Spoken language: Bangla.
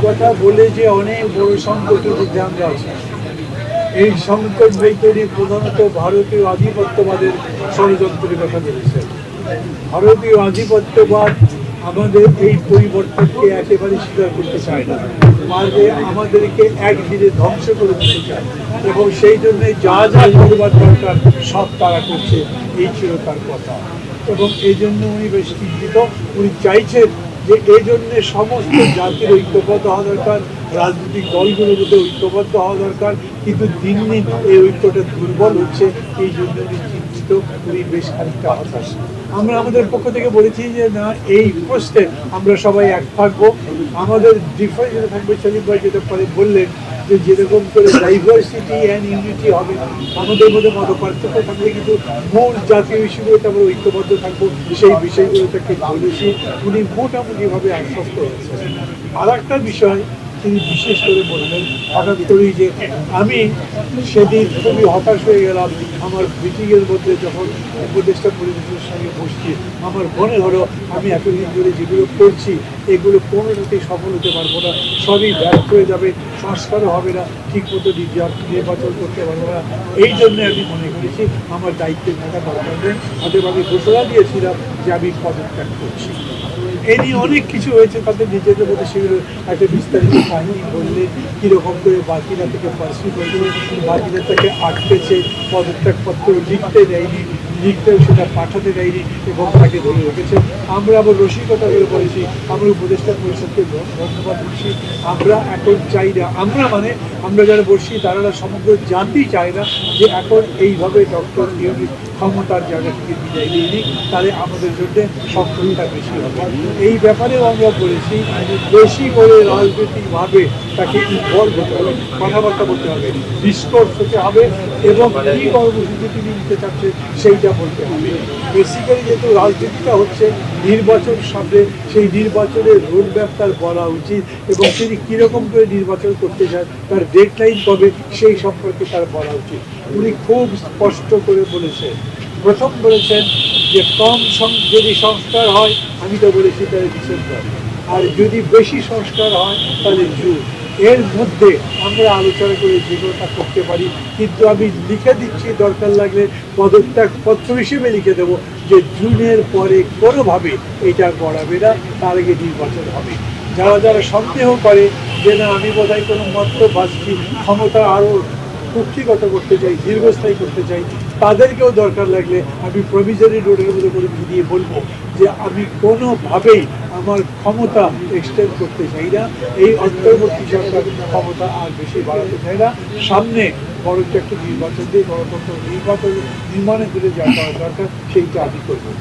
কথা বলে যে অনেক বড় সংকটের মধ্যে আমরা আছি। এই সংকট বৈতরণী প্রধানত ভারতীয় আধিপত্যবাদের ষড়যন্ত্রের কথা বলেছেন। ভারতীয় আধিপত্যবাদ আমাদের এই পরিবর্তনকে একেবারে স্বীকার করতে চায় না, মাঝে আমাদেরকে একদিনে ধ্বংস করে দিতে চায়, এবং সেই জন্য যা যা করবার দরকার সব তারা করছে। এই ছিল তার কথা, এবং এই জন্য উনি বেশ চিন্তিত। উনি চাইছেন যে এই জন্যে সমস্ত জাতির ঐক্যবদ্ধ হওয়া দরকার, রাজনৈতিক দলগুলোর মধ্যে ঐক্যবদ্ধ হওয়া দরকার, কিন্তু দিন দিন এই ঐক্যটা দুর্বল হচ্ছে। এই জন্য উনি চিন্তিত, উনি বেশ খানিকটা হতাশ। আমরা আমাদের পক্ষ থেকে বলেছি যে না, এই প্রশ্নে আমরা সবাই এক থাকবো। আমাদের ডিফারেন্স যেটা থাকবে, সলিম ভাই যেটা পরে বললেন যে যেরকম করে ডাইভার্সিটি অ্যান্ড ইউনিটি হবে, আমাদের মধ্যে মত পার্থক্য থাকবে, কিন্তু মূল জাতীয় ইস্যুগুলোতে আমরা ঐক্যবদ্ধ থাকবো, সেই বিষয়গুলোটাকে বলেছি। উনি মোটামুটিভাবে আশ্বস্ত হয়েছেন। আর একটা বিষয় তিনি বিশেষ করে বললেন হঠাৎ করেই, যে আমি সেদিন খুবই হতাশ হয়ে গেলাম আমার মিটিংয়ের মধ্যে যখন উপদেষ্টা পরিবেশের সঙ্গে বসছি। আমার মনে হলো আমি এতদিন ধরে যেগুলো করছি এগুলো কোনোটাতেই সফল হতে পারবো না, সবই ব্যর্থ হয়ে যাবে, সংস্কারও হবে না, ঠিকমতো নির্বাচন করতে পারবো না। এই জন্য আমি মনে করেছি আমার দায়িত্বের থাকা দরকার নেই। অতএব আমি ঘোষণা দিয়েছিলাম যে আমি পদত্যাগ করছি। এই নিয়ে অনেক কিছু হয়েছে, তাদের নিজেদের মধ্যে সেগুলো একটা বিস্তারিত কাহিনী বললে, কীরকম করে বাকিরা থেকে পার্সি করেছে, বাকিরা তাকে আটকেছে, পদত্যাগপত্র লিখতে দেয়নি, লিখতেও সেটা পাঠাতে দেয়নি এবং তাকে ধরে রেখেছে। আমরা আবার রসিকতা করে বলেছি, আমরা উপদেষ্টা পরিষদকে ধন্যবাদ দিচ্ছি। আমরা এখন চাই না, আমরা মানে আমরা যারা বসছি তারা সমগ্র জাতি চায় না যে এখন এইভাবে ডক্টর ইউনূস ক্ষমতার জায়গা থেকে বিদায় নিয়ে তাহলে আমাদের জন্য সফলতা বেশি হবে। এই ব্যাপারেও আমরা বলেছি বেশি করে রাজনৈতিকভাবে তাকে ইনভলভ হতে হবে, কথাবার্তা বলতে হবে, ডিসকোর্স হতে হবে, এবং কী কর্মসূচি তিনি নিতে চাচ্ছে সেইটা বলতে হবে। বেসিক্যালি যেহেতু রাজনীতিটা হচ্ছে নির্বাচন সামনে, সেই নির্বাচনের রোডম্যাপ তার বলা উচিত, এবং তিনি কীরকম করে নির্বাচন করতে চান, তার ডেডলাইন কবে, সেই সম্পর্কে তার বলা উচিত। উনি খুব স্পষ্ট করে বলেছেন, প্রথম বলেছেন যে কম যদি সংস্কার হয়, আমি তো বলেছি তাহলে ডিসেম্বর, আর যদি বেশি সংস্কার হয় তাহলে জুন। এর মধ্যে আমরা আলোচনা করে যেগুলোটা করতে পারি, কিন্তু আমি লিখে দিচ্ছি, দরকার লাগলে পদত্যাগপত্র হিসেবে লিখে দেবো যে জুনের পরে কোনোভাবে এটা গড়াবে না, তার আগে নির্বাচন হবে। যারা যারা সন্দেহ করে যে না আমি বোধহয় কোনো মত বাঁচছি, ক্ষমতা আরও কুক্ষিগত করতে চাই, দীর্ঘস্থায়ী করতে চাই, তাদেরকেও দরকার লাগলে আমি প্রভিজনারি রোডের মধ্যে করে দিয়ে বলবো যে আমি কোনোভাবেই আমার ক্ষমতা এক্সটেন্ড করতে চাই না, এই অন্তর্বর্তী সরকার ক্ষমতা আর বেশি বাড়াতে চাই না, সামনে বরঞ্চ একটা নির্বাচন দিয়ে গণতন্ত্র নির্বাচন নির্মাণের দিকে যা করা দরকার সেইটা আমি করবো।